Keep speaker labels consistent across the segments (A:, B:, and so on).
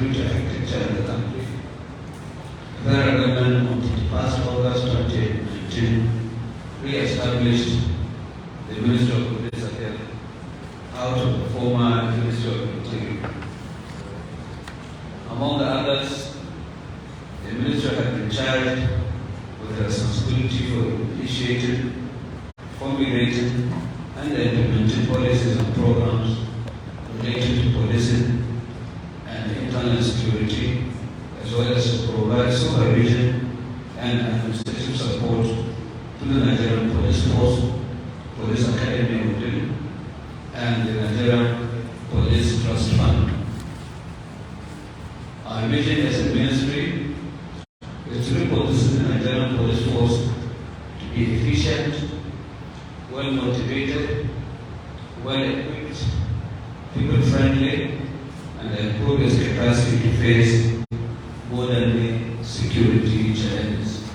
A: security architecture in the country. The federal government on 31st August 2019 re-established the Ministry of Police Affairs out of the former Ministry of Interior. Among the others, the ministry had been charged with the responsibility for initiating, formulating, and implementing policies and programs related to policing and internal security, as well as to provide supervision and administrative support to the Nigerian Police Force, Police Academy Model, and the Nigerian Police Trust Fund. Our mission as a ministry is to reposition the Nigerian Police Force to be efficient, well-motivated, well-equipped, people-friendly, and improve its capacity to face modern security challenges.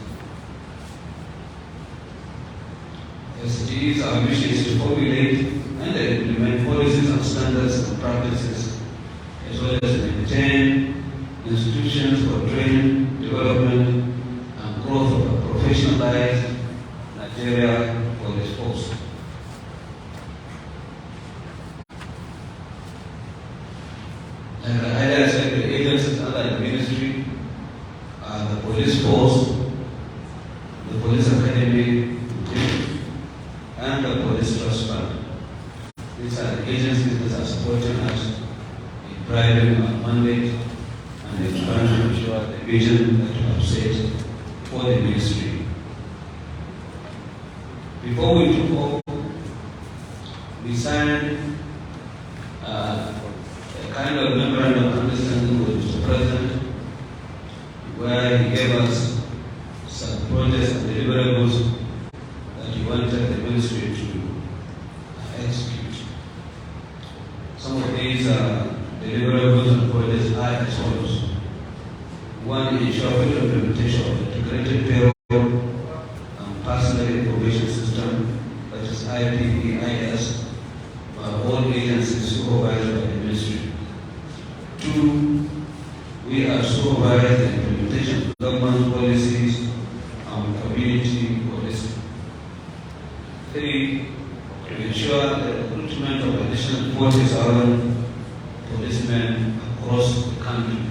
A: As it is, our mission is to formulate and implement policies and standards and practices, as well as maintain institutions for training, development, and growth of a professionalized Nigeria Police Force. And the highlights of the agencies under the ministry are the Police Force, the Police Academy, and the Police Trust Fund. These are the agencies that are supporting us in driving our mandate and in trying to ensure the vision that we have set for the ministry. Before we took over, we signed a kind of memorandum of understanding with Mr. President, where he gave us some projects and deliverables that he wanted the ministry to execute. Some of these deliverables and projects are as follows. One, ensure full implementation of the integrated payroll and personal information system, that is IPPIS, by all agencies supervised by the ministry. Two, we are supervised the implementation of government policies and community policing. Three, to ensure the recruitment of additional 40,000 policemen across the country.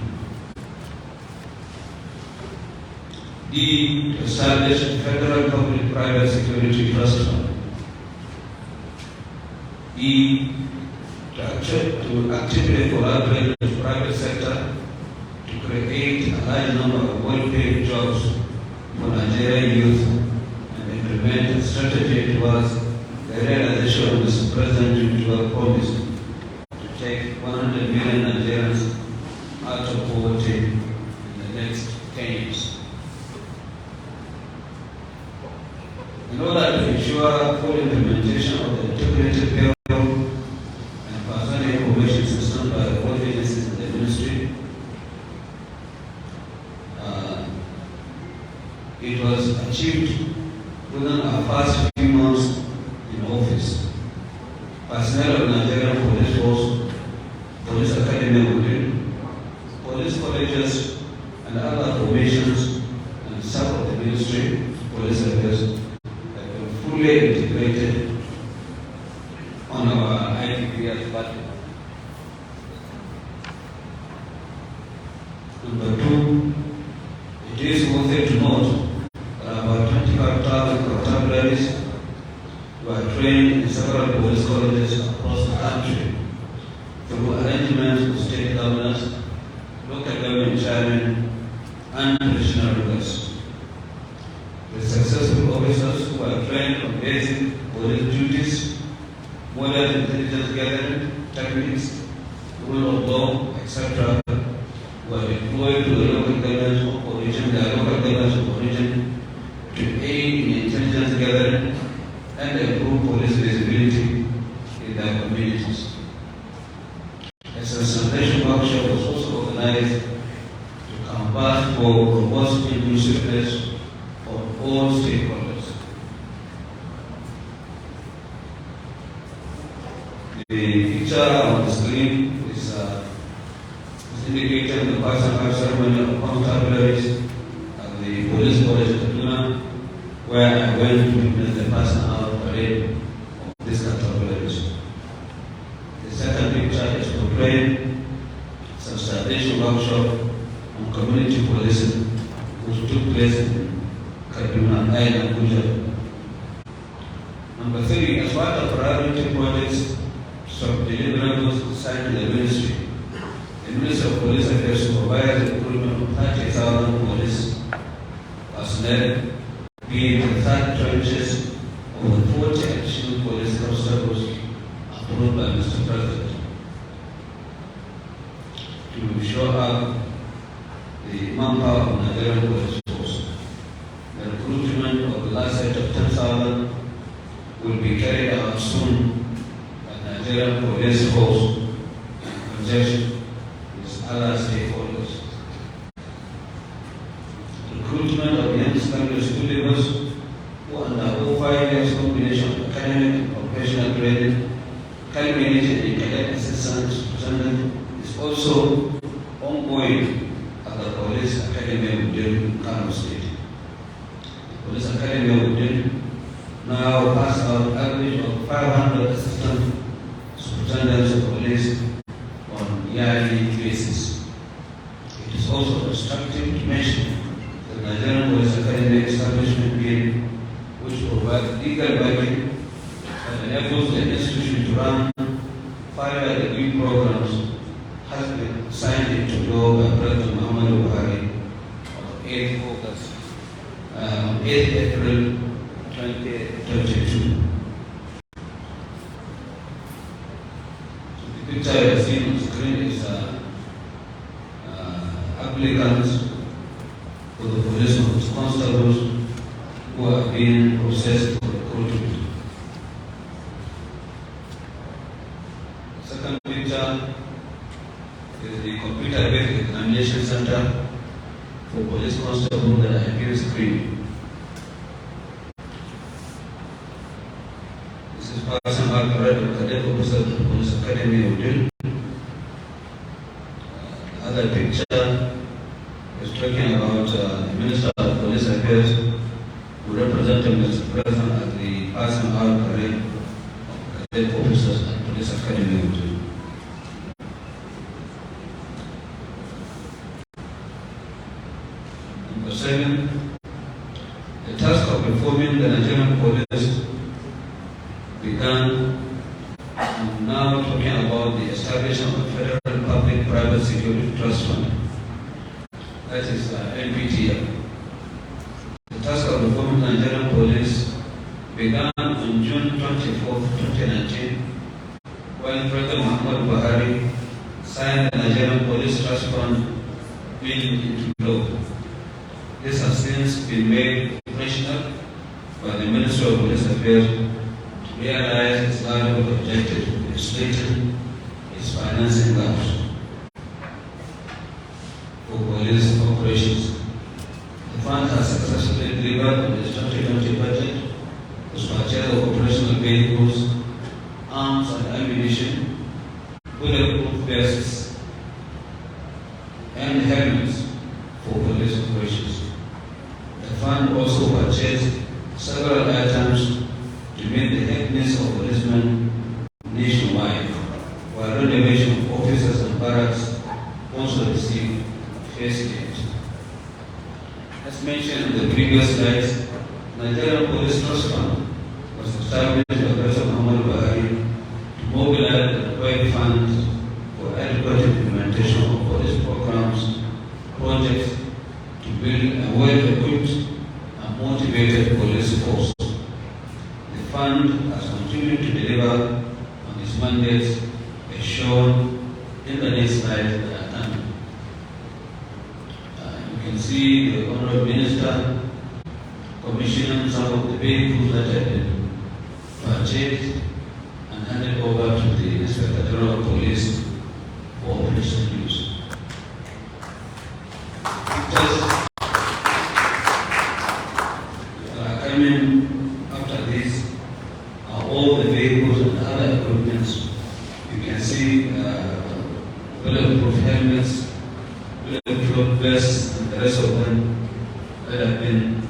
A: D, to establish a federal public-private security trust fund. E, to actively collaborate with the private sector to create a large number of well-paid jobs for Nigerian youth and implement a strategy towards the realization of Mr. President's individual promise to take 100 million Nigerians out of poverty in the next 10 years. In order to ensure full implementation of the integrated payroll and personal information system by all agencies in the ministry, it was achieved within our first few months in office. Personnel of Nigerian Police Force, Police Academy, police colleges, and other formations and staff of the ministry, police affairs, fully integrated on our IPPS platform. Number two, it is worth it to note that about 25,000 constabularies were trained in several police colleges across the country through arrangements with state governors, local government chairmen, and traditional rulers. The successful officers who are trained on basic police duties, modern intelligence gathering techniques, rule of law, etc., were deployed to the local governments of origin, their local governments of origin, to aid in intelligence gathering and improve police visibility in their communities. A sensitization workshop was also organized to combat for robust inclusiveness of all stakeholders. The picture on the screen is indicated the passing out ceremony of constabularies at the police college of Kaduna, where I went to witness the passing out parade of these constabularies. The second picture is portraying substantiation workshop on community policing, which took place in Kaduna and Abuja. Number 3, as part of priority projects, some deliverables signed in the ministry. The Ministry of Police Affairs provides the recruitment of 30,000 police personnel, be it the third trenches of the 40 additional police constables approved by Mr. President to show up the manpower of Nigerian police force. The recruitment of the last set of 10,000 will be carried out soon by Nigerian police force in conjunction with other stakeholders. Recruitment of young secondary school leavers who undergo 5 years combination of academic and professional training, culminating in cadet assistant superintendent, is also ongoing at the Police Academy within Kano State. The Police Academy within now pass out average of 500 assistant superintendents of police on yearly basis. It is also instructive to mention the Nigerian Police Academy Establishment Bill, which provides legal backing and enables the institution to run 5-year degree programs, has been signed into law by President Muhammadu Buhari on 8 April 2022. The picture you have seen on screen is applicants for the police constables who are being processed for recruitment. Second picture is the computer-based examination center for police constables that are being screened. This is person Alfred of Cadet Officer of the Police Academy of Dil. The other picture is talking about the Minister of Police Affairs, who represented Mr. President at the passing out parade of Cadet Officers at Police Academy of Dil. Number 7, the task of reforming the Nigerian police began. I'm now talking about the establishment of the Federal Public-Private Security Trust Fund. That is NPTF. The task of reforming the Nigerian police began on June 24, 2019, when President Muhammadu Buhari signed the Nigerian Police Trust Fund bill into law. This has since been made operational by the Ministry of Police Affairs to realize its valuable objective of illustrating its financing gaps for police operations. The fund has successfully delivered on the 2020 budget with purchase of operational vehicles, arms and ammunition, bulletproof vests, and helmets for police operations. The fund also purchased several items to meet the health needs of policemen nationwide, while renovation of offices and barracks also received face aid. As mentioned in the previous slides, Nigerian Police Trust Fund was established by President Muhammadu Buhari to mobilize the required funds for adequate implementation of police programs, projects to build a well-equipped and motivated police force. The fund has continued to deliver on its mandates as shown in the next slide that are done. You can see the Honorable Minister commissioning some of the vehicles that have been purchased and handed over to the Inspector General of Police for operational use. Pictures that are coming after this are all the vehicles and other equipment. You can see bulletproof helmets, bulletproof vests, and the rest of them that have been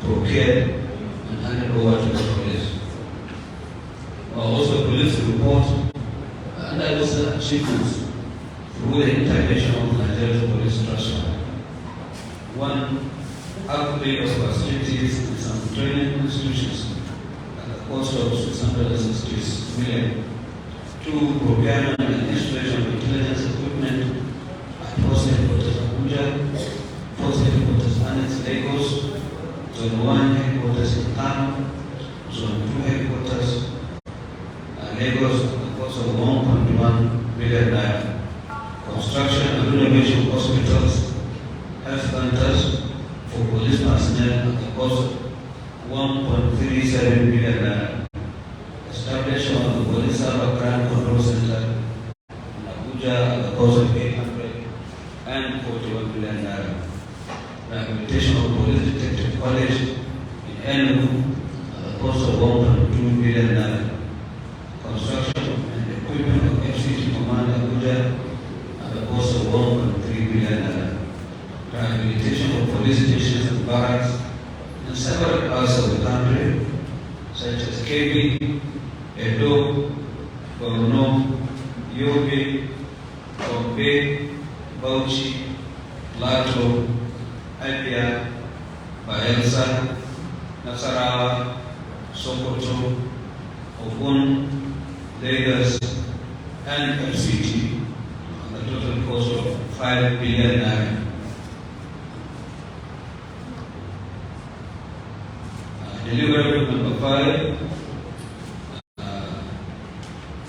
A: procured and handed over to the police. Also, police report and other achievements through the intervention of Nigerian Police Trust Fund. One, upgrade of facilities in some training institutions at the cost of 660 million. Two, procurement and installation of intelligence equipment at Post Headquarters Abuja, Post Headquarters Annex Lagos, Zone 1 Headquarters in Kano, Zone 2 Headquarters Lagos at the cost of 1.1 billion naira. Construction and renovation of hospitals, health centers for police personnel at the cost of 1.37 billion naira. Establishment of the Police Cyber Crime Control Center in Abuja at the cost of 841 billion naira. Rehabilitation of Police Detective College in Enugu at the cost of 1.2 billion naira. Construction and equipment of FCT Command Abuja at the cost of 1.3 billion naira. Rehabilitation of police stations and barracks in several parts of the country, such as Kebbi, Edo, Borno, Yobe, Gombe, Bauchi, Plateau, Abia, Bayelsa, Nasarawa, Sokoto, Ogun, Lagos, and FCT at a total cost of 5 billion naira. Deliverable number 5,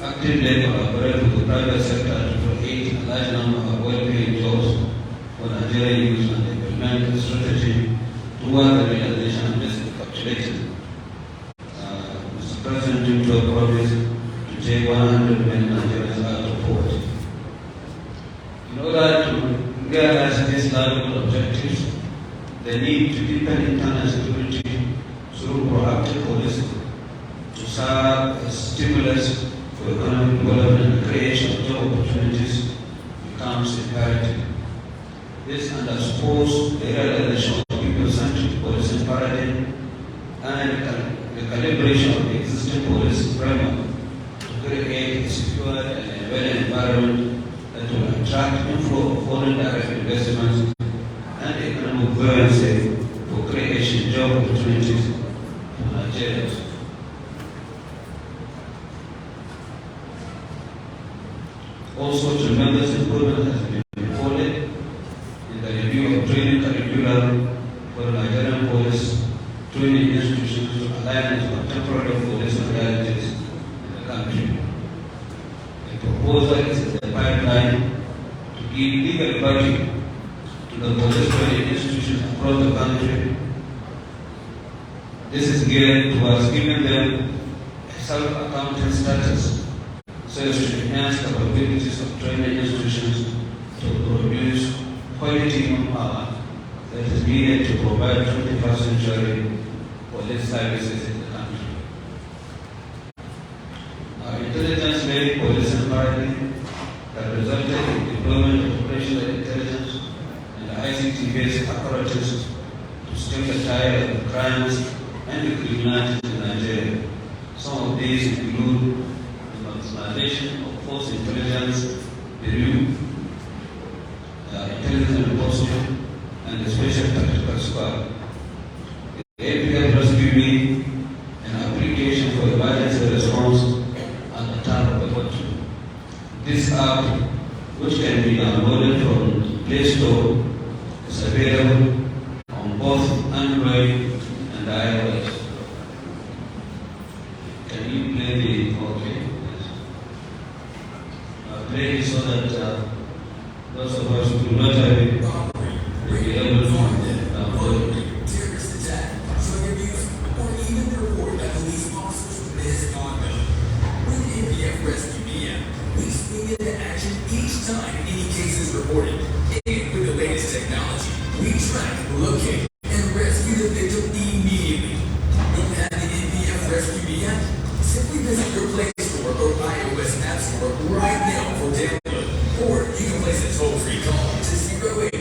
A: actively collaborate with the private sector to create a large number of well-paying jobs for Nigerian youth and implement a strategy toward the realization of this calculated. Mr. President, due to a promise to take 100 million Nigerians out of poverty. In order to realize these large objectives, the need to deepen internal security through proactive policy to serve as stimulus for economic development and creation of job opportunities becomes imperative. This underscores the realization of people-centric policing paradigm and the calibration of the existing policy framework to create a secure and well environment that will attract inflow of foreign direct investments and economic buoyancy for creation of job opportunities for Nigerians. Also, tremendous improvement has been reported in the review of training curriculum for Nigerian police training institutions to align with contemporary police realities in the country. The proposal is in the pipeline to give legal backing to the police training institutions across the country. This is geared towards giving them a self-accounting status so as to enhance the capabilities of training institutions to produce quality human power that is needed to provide 21st century police services in the country. Our intelligence-led policing paradigm that resulted in deployment of operational intelligence and ICT-based apparatus to stem the tide of crimes and the criminality in Nigeria. Some of these include the maximization of force intelligence, the new intelligence repository, and the special tactical squad. The APL rescue me an application for emergency response at the time of the country. This app, which can be downloaded from Play Store, is available on both Android and iOS. Can you play the okay? Yes. Play it so that those of us who do not have it will be able to download it.
B: Terrorist attack, drug abuse, or even the report that police officers misconduct. With NPF Rescue Me app, we swing into action each time any case is reported. And with the latest technology, we track, locate, and rescue the victim immediately. Don't have the NPF Rescue Me app? Simply visit your Play Store or iOS App Store right now for download. Or you can place a toll-free call to 08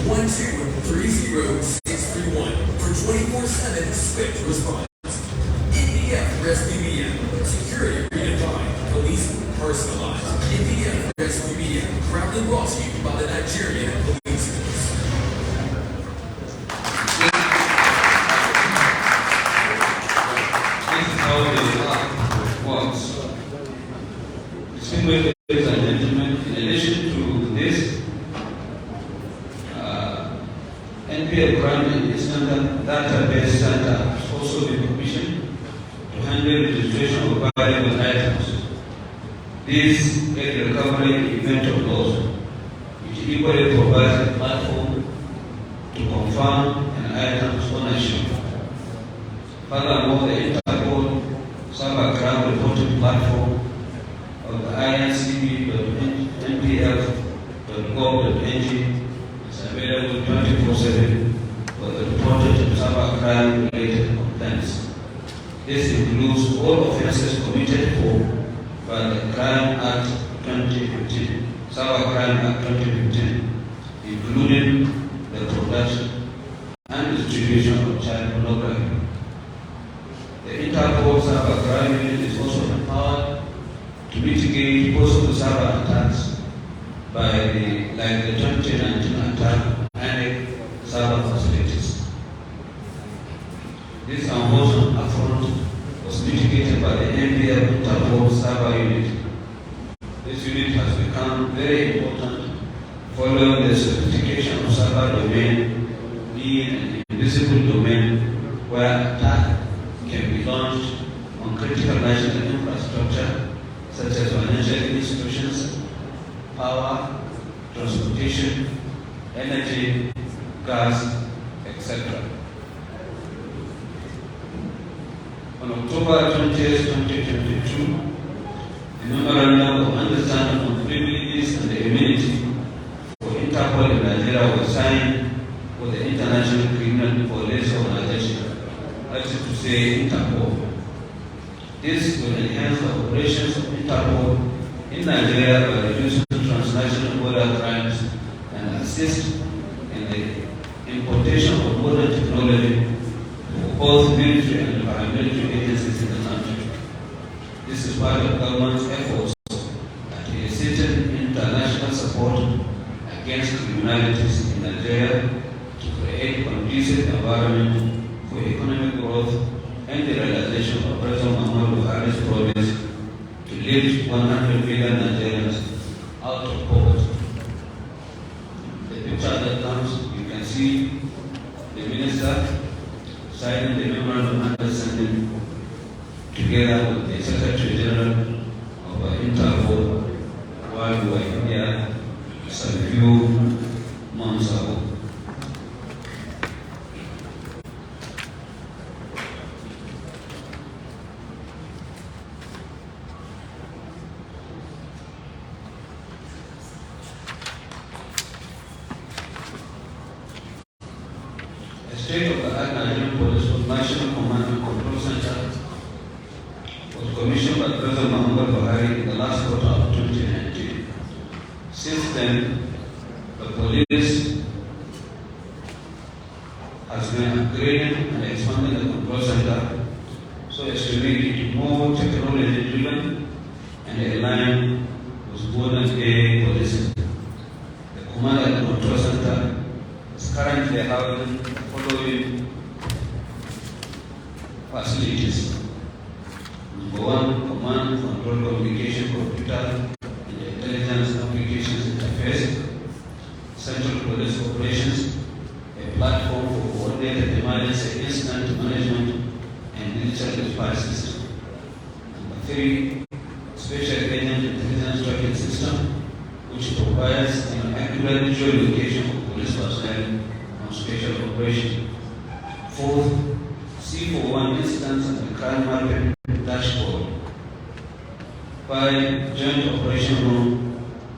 B: 1-2-3-0-631 for 24/7 swift response. NPF Rescue Media. Security redefined. Policing personalized. NPF Rescue Media. Proudly brought to you by the Nigerian Police Force.
A: This is how the app works. Distinguished ladies and gentlemen, in addition to this, NPF Crime and Incident Database Center has also been commissioned to handle registration of valuable items. This is a recovery event of laws, which equally provides a platform to confirm an item's ownership. Furthermore, the Interpol cybercrime reporting platform of the incb.npf.gov.ng is available 24/7 for the reported cybercrime-related complaints. This includes all offenses committed by the Crime Act 2015, Cybercrime Act 2015, including the production and distribution of child pornography. The Interpol cybercrime unit is also empowered to mitigate possible cyber attacks like the 2019 attack on cyber facilities. This unwholesome affront was mitigated by the NPF Interpol cyber unit. This unit has become very important following the sophistication of cyber domain being an invisible domain where attack can be launched on critical national infrastructure such as financial institutions, power, transportation, energy, gas, etc. On October 20, 2022, the Memorandum of Understanding on Privileges and Immunity for Interpol in Nigeria was signed with the International Criminal Police Organization, that is to say Interpol. This will enhance the operations of Interpol in Nigeria by reducing transnational border crimes and assist in the importation of modern technology for both military and paramilitary agencies in the country. This is part of government's efforts at eliciting international support against criminalities in Nigeria to create a conducive environment for economic growth and the realization of President Muhammadu Buhari's promise to lift 100 million Nigerians out of poverty. The picture that comes, you can see the minister signing the memorandum of understanding together with the Secretary General of Interpol while we were here some few months ago. State-of-the-art Nigerian Police National Command and Control Center was commissioned by President Muhammadu Buhari in the last quarter of 2019. Since then, the police has been upgraded and expanded the control center so as to make it more technology-driven and aligned with modern-day policing. The Command and Control Center is currently having following facilities. Number one, command, control, communication, computer, and intelligence applications interface. Central police operations, a platform for coordinated emergency incident management and digital dispatch system. Number three, special agent intelligence tracking system, which provides an accurate geolocation of police personnel on special operation. Fourth, C41 incidents and the crime market dashboard. 5, joint operation room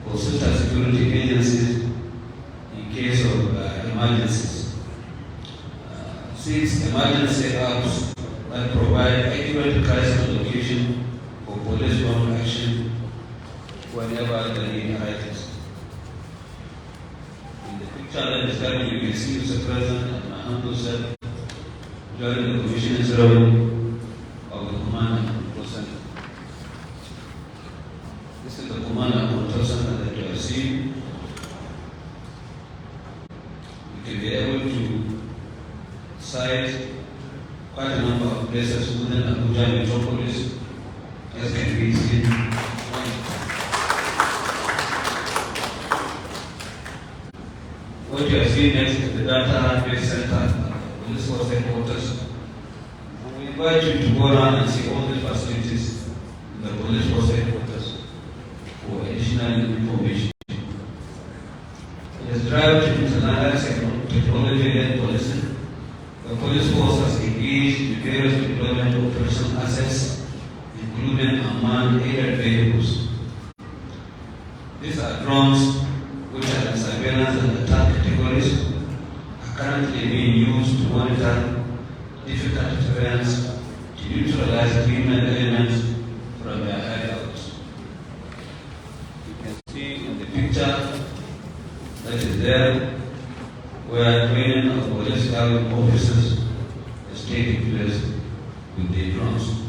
A: for sister security agencies in case of emergencies. 6, emergency apps that provide accurate crisis location for police-bound action whenever the need arises. In the picture challenges that you can see Mr. President and my humble self during the commissioning ceremony of the Command and Control Center. This is the Command and Control Center that you are seeing. You can be able to cite quite a number of places within Abuja metropolis, as can be seen. What you are seeing next is the data-based center, police force headquarters. And we invite you to go around and see all the facilities in the police force headquarters for additional information. It is driven to internalize technology-led policing. The police force has engaged in various deployment operation assets, including unmanned aerial vehicles. These are drones which are in surveillance and attack categories, are currently being used to monitor difficult terrains to neutralize criminal elements from their hideouts. You can see in the picture that is there where training of police officers is taking place with the drones.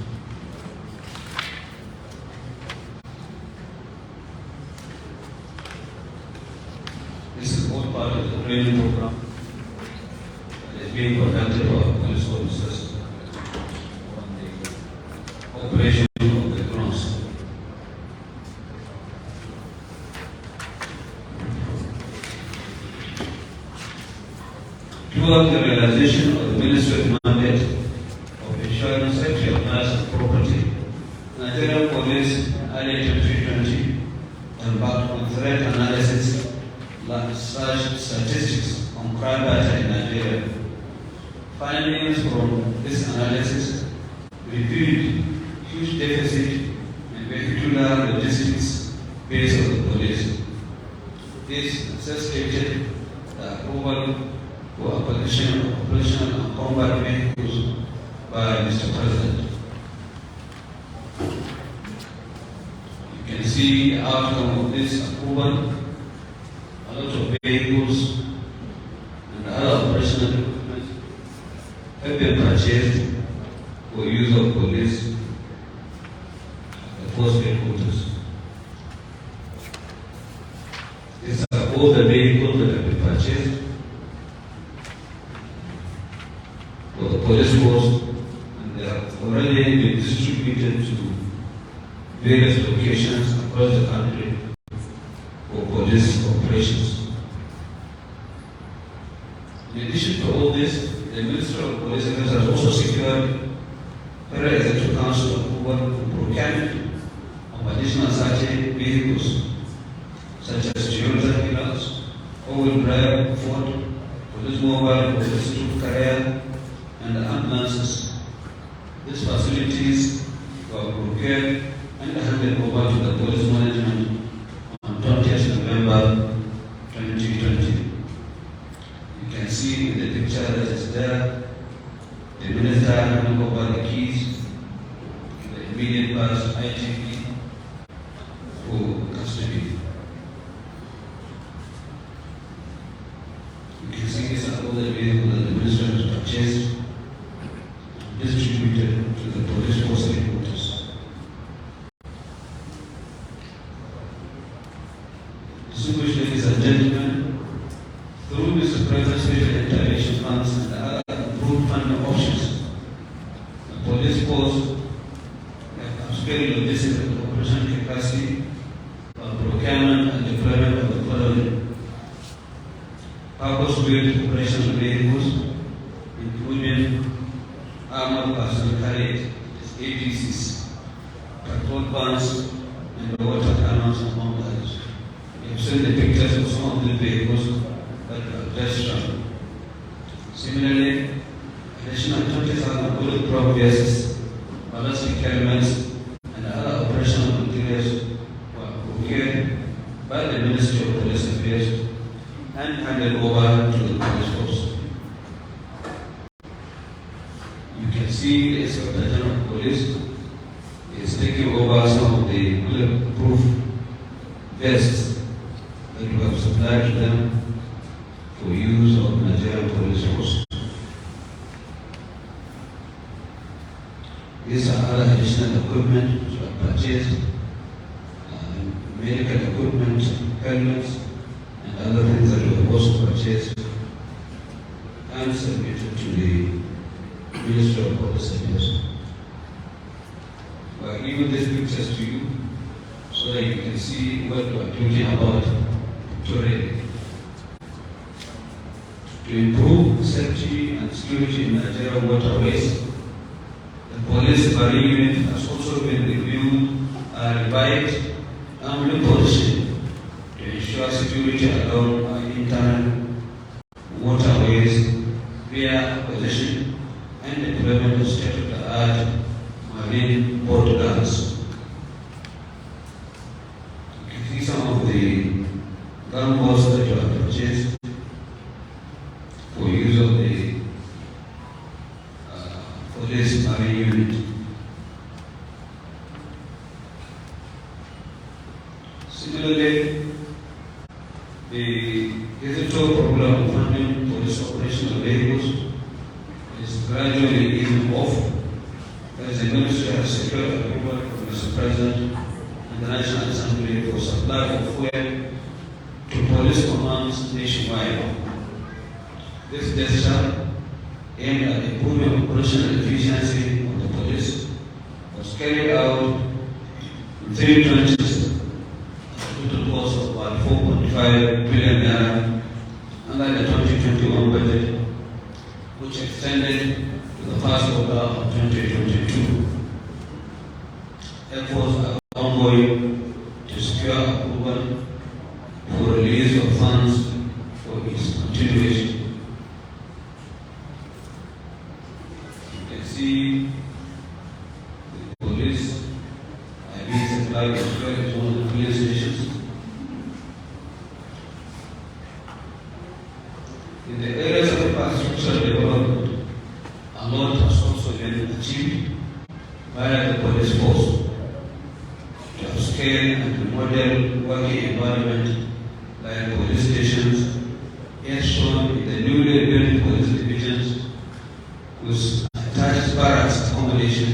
A: This is all part of the training program that is being conducted by our police officers on the operation of the drones. Throughout the realization of the Ministry's mandate of ensuring safety of lives and property, Nigerian police in early 2020 embarked on threat analysis / statistics on crime data in Nigeria. Findings from this analysis revealed huge deficit in vehicular logistics base of the police. This necessitated the approval for acquisition of operational and combat vehicles by Mr. President. You can see the outcome of this approval. A lot of vehicles and other operational equipment have been purchased for use of police at the force headquarters. These are all the vehicles that have been purchased for the police force, and they have already been distributed to various locations across the country for police operations. In addition to all this, the Minister of Police Affairs has also secured Federal Executive Council approval for procurement of additional certain vehicles, such as Toyota Hilux, all-wheel drive, Ford, police mobile, police troop carrier, and ambulances. These facilities were procured and handed over to the police management on 20th November 2020. You can see in the picture that is there, the minister handing over the keys to the immediate past ITP for custody. You can see these are all the vehicles that the minister has purchased and distributed to the police force headquarters. Distinguished ladies and gentlemen, through Mr. President's special intervention funds and other improved funding options, the police force have upscaled logistics and operational capacity for procurement and deployment of the following: purpose-built operational vehicles, including armored personnel carriers, APCs, patrol vans, and water cannons, among others. You've seen the pictures of some of the vehicles that are just shown. Similarly, additional 20,000 bulletproof vests, ballistic helmets, and other operational materials were procured by the Ministry of Police Affairs and handed over to the police force. You can see the Inspector General of Police is taking over some of the bulletproof vests that we have supplied to them for use of Nigerian police force. These are other additional equipment which were purchased, medical equipment, helmets, and other things that were also purchased and submitted to the Ministry of Police Affairs. We are giving these pictures to you so that you can see what we are talking about today. To improve safety and security in Nigerian waterways, the police marine unit has also been reviewed and revived and repositioned to ensure security along our internal waterways via acquisition and deployment of state-of-the-art marine boat guns. You can see some of the gun boats that were purchased for use of the police marine unit. Similarly, the hitherto program of funding police operational vehicles is gradually easing off as the Ministry has secured approval from Mr. President and the National Assembly for supply of fuel to police commands nationwide. This gesture, aimed at improving operational efficiency of the police, was carried out in 3 tranches at a total cost of about 4.5 billion naira under the 2021 budget, which extended to the first quarter of 2022. Efforts are ongoing to secure approval for release of funds for its continuation. See, the police are being supplied with fuel at one of the police stations. In the areas of infrastructure development, a lot has also been achieved by the police force to upscale and remodel working environment like police stations, as shown in the newly built police divisions, with attached barracks accommodation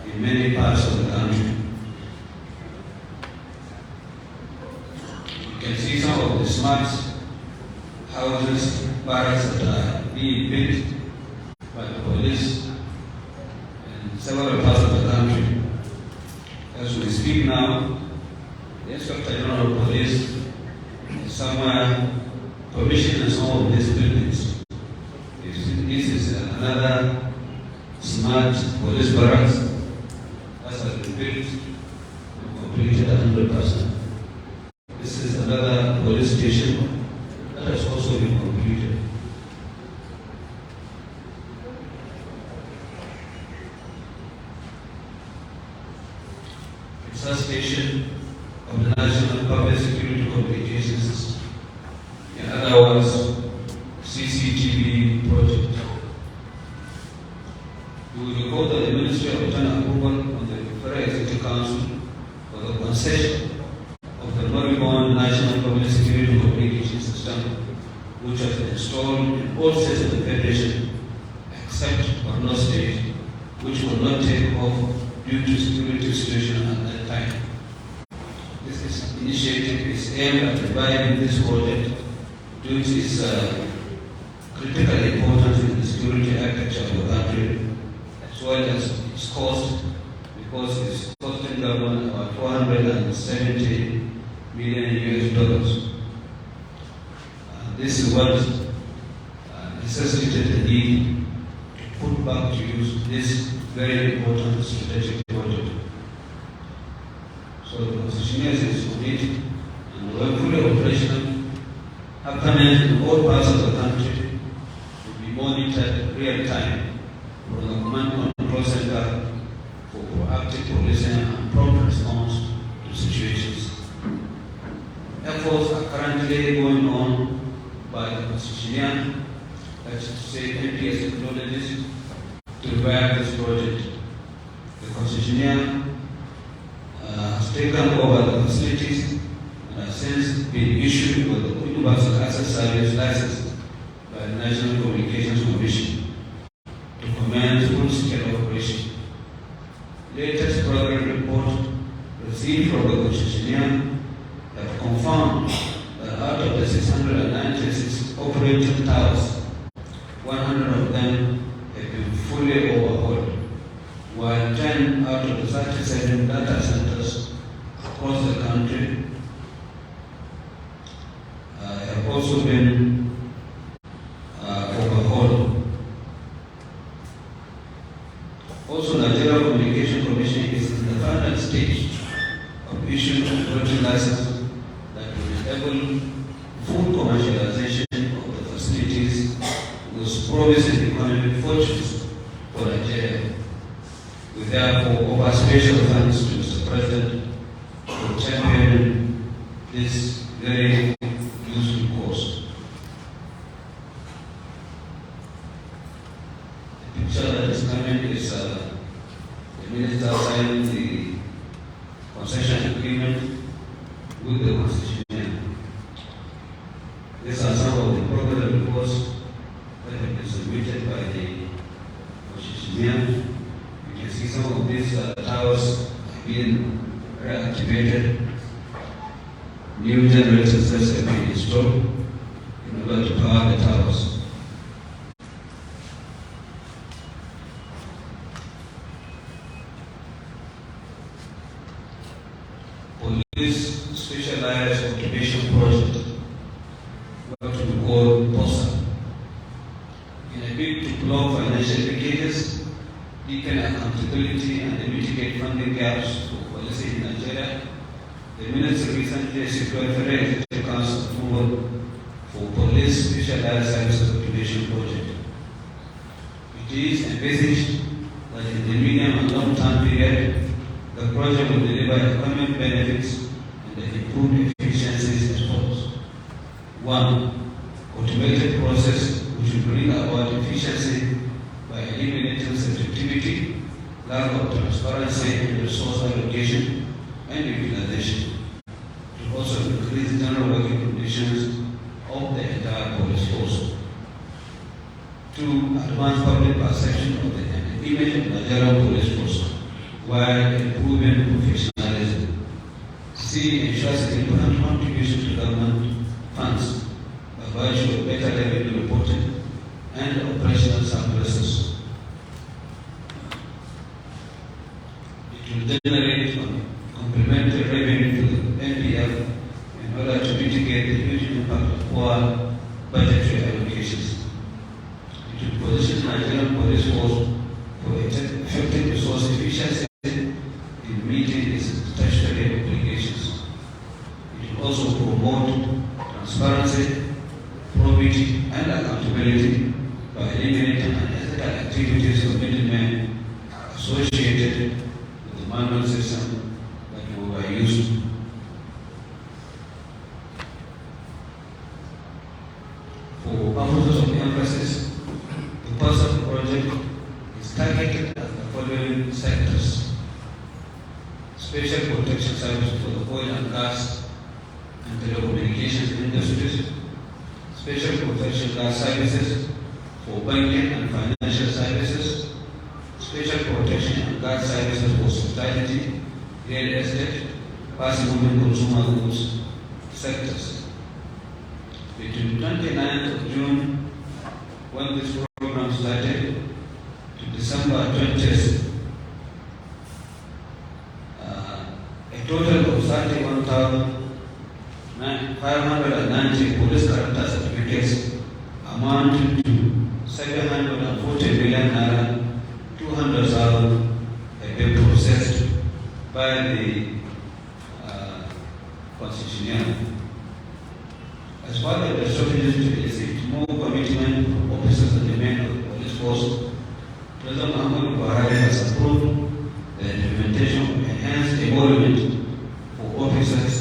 A: in many parts of the country. You can see some of the smart houses, barracks that are being built by the police in several parts of the country. As we speak now, the Inspector General of Police is somewhere commissioning some of these buildings. This is another smart police barracks that has been built and completed 100%. This is another police station that has also been completed. Substation of the National Public Security Communications System, in other words, CCTV project. You will recall that the Ministry obtained approval from the Federal Executive Council for the concession of the moribund National Public Security Communication System, which was installed in all states of the Federation except Borno State, which will not take off due to security situation at that time. This initiative is aimed at reviving this project due to its critical importance in the security architecture of the country, as well as its cost, because it's costing government about $470 million. This is what necessitated the need to put back to use this very important strategic project. So the concessionaires is on it, and we're fully operational, happening in all parts of the country, will be monitored real time from the command and control center for proactive policing and prompt response to situations. Efforts are currently going on by the concessionaire, that is to say NPS technologies, to revive this project. The concessionaire has taken over the facilities and has since been issued with the Universal Access Service license by the National Communications Commission to commence full-scale operation. Latest program report received from the concessionaire have confirmed that out of the 696 operating towers, 100 of them have been fully overhauled, while 10 out of the 37 data centers across the country have also been overhauled. Also, the Nigeria Communication Commission is in the final stage of issuing a operating license that will enable full commercialization of the facilities with promising economic fortunes for Nigeria. We therefore offer special thanks to Mr. President for championing this very useful course. The picture that is coming is the Minister signing the concession agreement with the concessionaire. These are some of the program reports that have been submitted by the concessionaire. You can see some of these towers have been reactivated. New generator sets have been installed in order to power the towers. Police specialized automation project, what we call POSA, in a bid to block financial leakages, deepen accountability, and mitigate funding gaps for police in Nigeria. The Minister recently secured Federal Executive Council approval for Police Specialized Services Automation Project. It is envisaged that in the medium and long-term period, the project will deliver economic benefits and improve efficiencies as follows. 1. Automated process which will bring about efficiency by eliminating subjectivity, lack of transparency in resource allocation and utilization, to also increase general working conditions of the entire police force. 2. Advance public perception of the image of Nigerian police force while improving professionalism. C. Ensure significant contribution to government funds by virtue of better revenue reporting and operational surpluses. It will generate complementary revenue to the NPF in order to mitigate the huge impact of poor budgetary allocations. It will position Nigerian police force for effective resource efficiency in meeting its statutory obligations. It will also promote transparency, probity, and accountability by eliminating unethical activities of middlemen associated with the manual system that we were used to. For purposes of emphasis, the POSA project is targeted at the following sectors: special protection services for the oil and gas and telecommunications industries, special protection gas services for banking and financial services, special protection and gas services for hospitality, real estate, fast-moving consumer goods sectors. Between 29th of June, when this program started, to December 20th, a total of 31,590 police character certificates amounting to 740 million naira, 200,000 have been processed by the concessionaire. As part of the strategy to elicit more commitment from officers and the men of the police force, President Muhammad Buhari has approved the implementation of enhanced emolument for officers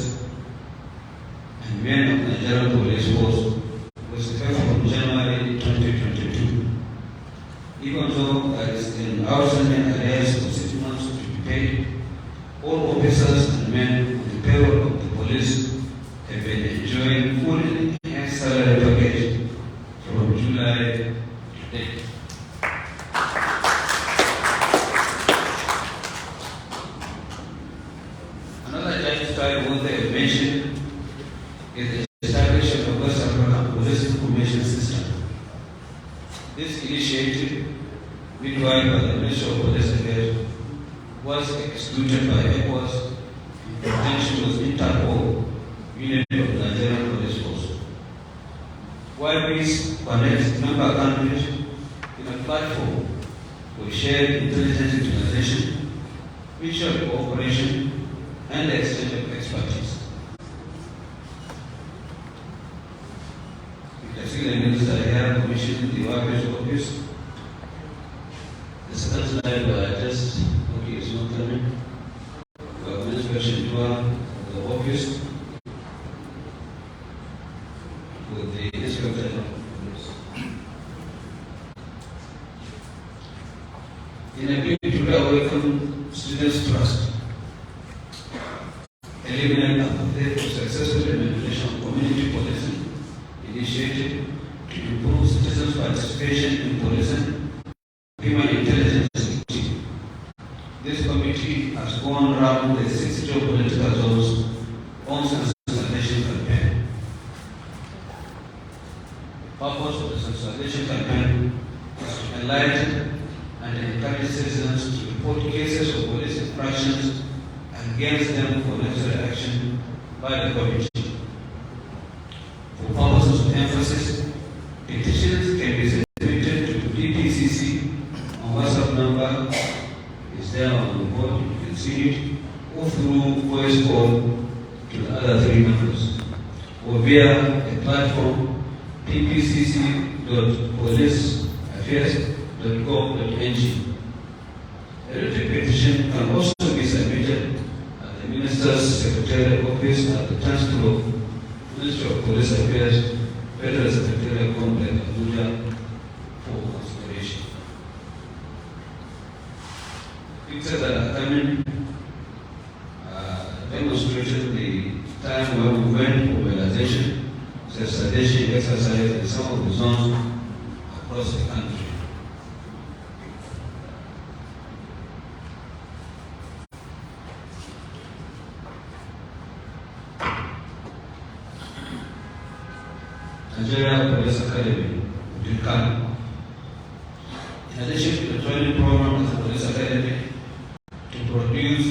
A: and men of the Nigerian Police Force with effect from January 2022. Even though there is an outstanding arrears of 6 months to be paid, all officers and men on the payroll of the police July to date. Another giant worth I mentioned is the establishment of West African Police Information System. This initiative, meanwhile by the Ministry of Police Affairs, was executed by ECOWAS in conjunction with Interpol, Unit of Nigerian Police Force. While these connect member countries in a platform for shared intelligence utilization, mutual cooperation, and the exchange of expertise. You can see the minister here commissioned the Workers Office. The second slide just is not coming. We have an inspection tour of the office with the inspector. In a bid to awaken students' trust, eliminate apathy for successful implementation of community policing initiative to improve citizens' participation in policing, human intelligence. This committee has gone around the 6 geopolitical zones on sensitization campaign. Purpose of the sensitization campaign is to enlighten and encourage citizens to report cases of police infractions against them for necessary action by the committee. For purposes of emphasis, petitions can be submitted to DPCC on WhatsApp number is there on the board, you can see it, or through voice call to the other 3 members, or via a platform ppcc.policeaffairs.gov.ng. A written petition can also be submitted at the Minister's Secretarial Office at the 10th floor, Ministry of Police Affairs, Federal Secretarial Complex, Abuja, for consideration. Pictures that are coming demonstrated the time when we went for mobilization, sensitization exercise in some of the zones across the country. Nigeria Police Academy, Brutality. In addition to the training program at the Police Academy to produce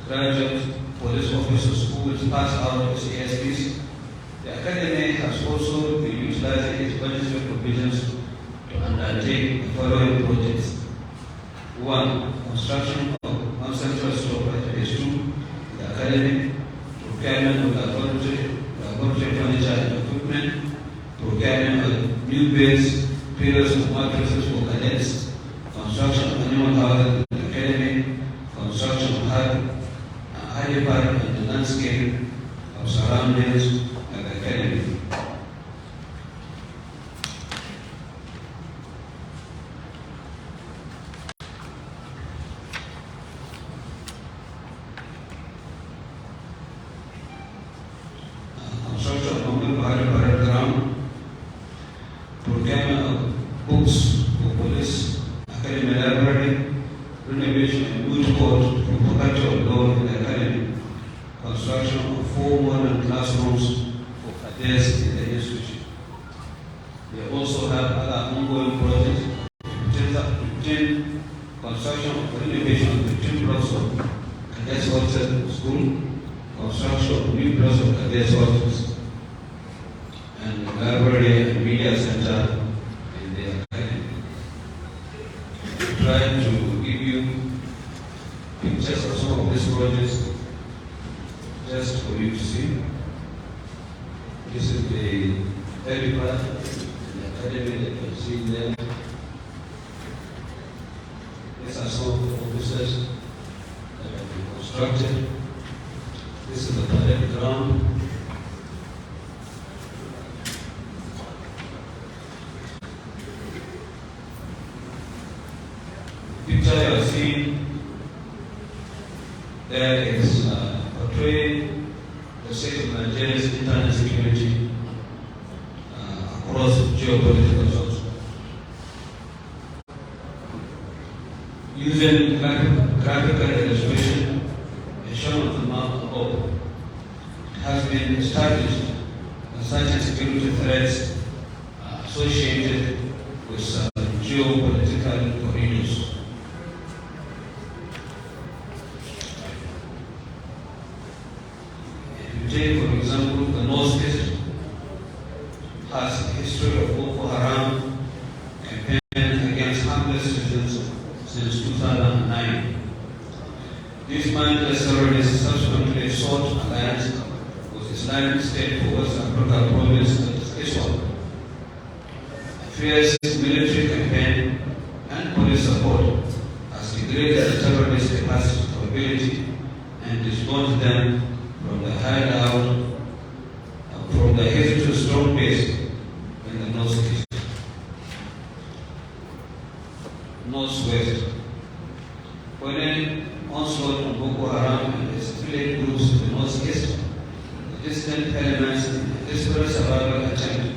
A: graduate police officers who will pass out of CSPs, the Academy has also been utilizing its budgetary provisions to undertake the following projects. 1. Construction of one central store at phase 2 in the Academy, procurement of laboratory furniture and equipment, procurement of new beds, periods of mattresses for cadets, construction of animal housing in the Academy, construction of helipad and the landscape of surroundings at the Academy. Construction of mobile parade ground, procurement of books for police, Academy library, renovation of moot court for faculty of law in the Academy, construction of 4 modern classrooms for cadets in the institution. We also have other ongoing projects, construction of renovation of 15 blocks of cadets hostel school, construction of new blocks of cadets hostels, and library and media center in the Academy. Trying to give you pictures of some of these projects just for you to see. This is the helipad in the Academy that you can see there. These are some of the offices that have been constructed. This is the parade ground. Picture you are seeing there is portraying the state of Nigeria's internal security across geopolitical zones. Using graphical illustration, as shown on the map above, it has been established that certain security threats are associated with geopolitical corridors. If you take, for example, the Northeast has a history of Boko Haram campaign against harmless citizens since 2009. These mindless terrorists subsequently sought alliance with Islamic State for West Africa province ISWAP. A fierce military campaign and police support has degraded the terrorist capability and dislodged them from the hideout, from the hitherto strong base in the northeast. Northwest. When an onslaught on Boko Haram and its affiliate groups in the northeast, the distant elements in a desperate survival attempt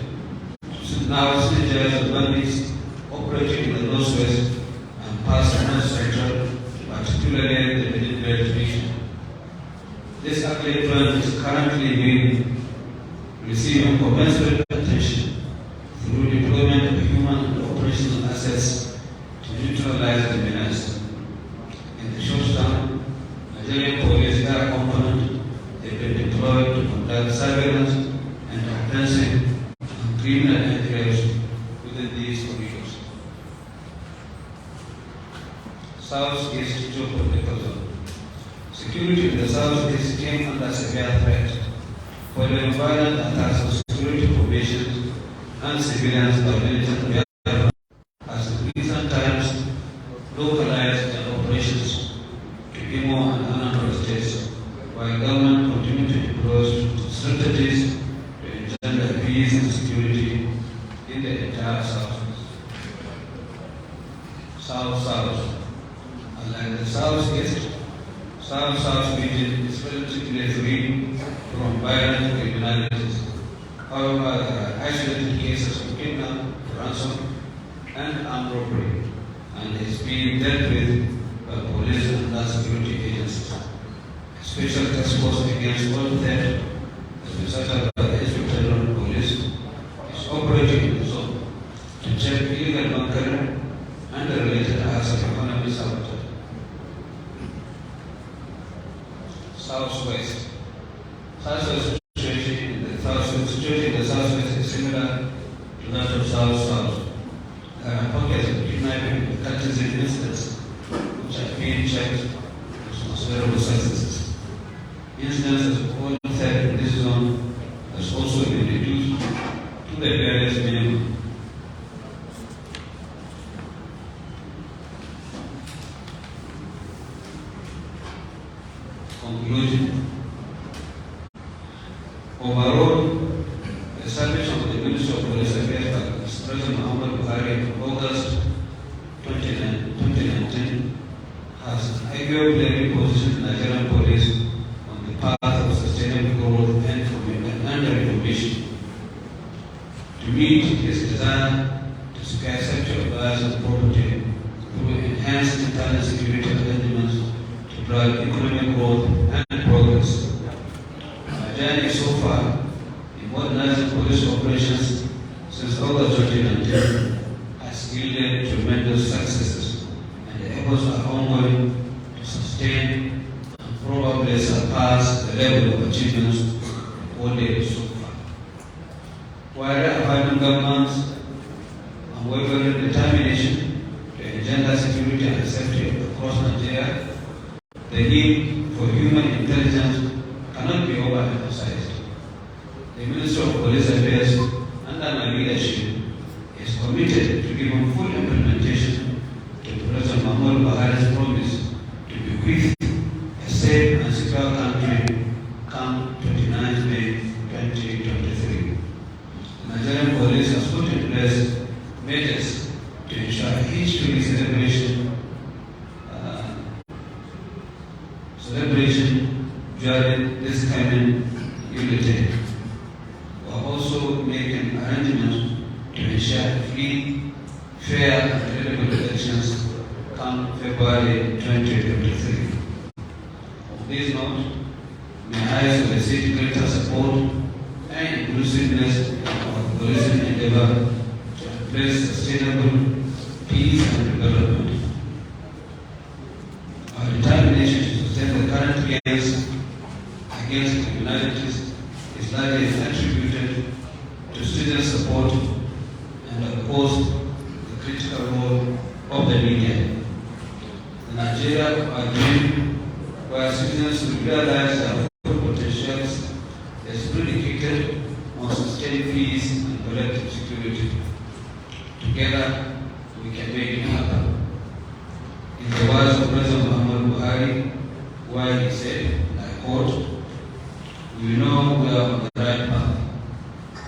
A: to now synergize the bandits operating in the northwest and past the north central, particularly the Middle Belt region. This ugly plan is currently receiving commensurate attention through deployment of human and operational assets to neutralize the menace. In the short term, Nigerian police air component have been deployed to conduct surveillance and offensive and criminal enclaves within these corridors. Southeast geopolitical zone. Security in the southeast came under severe threat following violent attacks on security formations and civilians by militant as in recent times localized their operations to Imo and Anambra states, while government continued to deploy strategies to engender peace and security in the entire South. South-South. Unlike the Southeast, South-South region is relatively free from violent criminalities. However, there are isolated cases of kidnapping, ransom, and armed robbery, and is being dealt with by police and other security agencies. A special task force against all theft has been set up by the Inspector General Police is operating in the zone to check illegal bunkering and the related acts of economic sabotage. Southwest. Southwest situation in the Southwest is similar to that of South-South. There are pockets of kidnapping and cultism incidents which are being checked with considerable successes. Incidents of all theft in this zone has also been reduced to the barest minimum. Conclusion. Overall, the establishment of the Ministry of Police Affairs by President Muhammad Buhari in August 2019 has arguably positioned Nigerian police on the path of sustainable growth and reformation. To meet his desire to secure sector of lives and property through enhanced internal security arrangements to drive economic growth and progress. Our journey so far in modernizing police operations since August 2019 has yielded tremendous successes, and the efforts are ongoing to sustain and probably surpass the level of achievements recorded so far. While reaffirming government's unwavering determination to engender security and safety across Nigeria, the need for human intelligence cannot be overemphasized. The Ministry of Police Affairs, under my leadership, is committed to giving full implementation to President Muhammad Buhari's promise to bequeath a safe and secure country come 29 May 2023. The Nigerian police has put in place measures to ensure each to celebration during this coming unity. We are also making arrangements ensure free, fair, and credible elections come February 2023. On this note, may I solicit greater support and inclusiveness in our policing endeavor to embrace sustainable peace and development. Our determination to sustain the current gains against criminalities is largely attributed to student support and, of course, the critical role of the media. The Nigeria of our dream, where citizens will realize their full potentials, is predicated on sustained peace and collective security. Together, we can make it happen. In the words of President Muhammad Buhari, where he said, and I quote, "We know we are on the right path.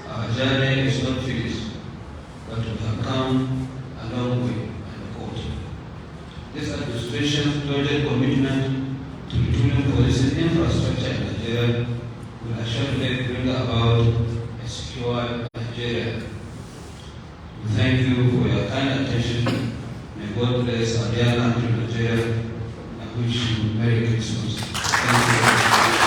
A: Our journey is not finished, but we have come a long way," end quote. This administration's pledged commitment to retooling policing infrastructure in Nigeria will assuredly bring about a secure Nigeria. We thank you for your kind attention. May God bless our dear country, Nigeria, and wish you Merry Christmas. Thank you.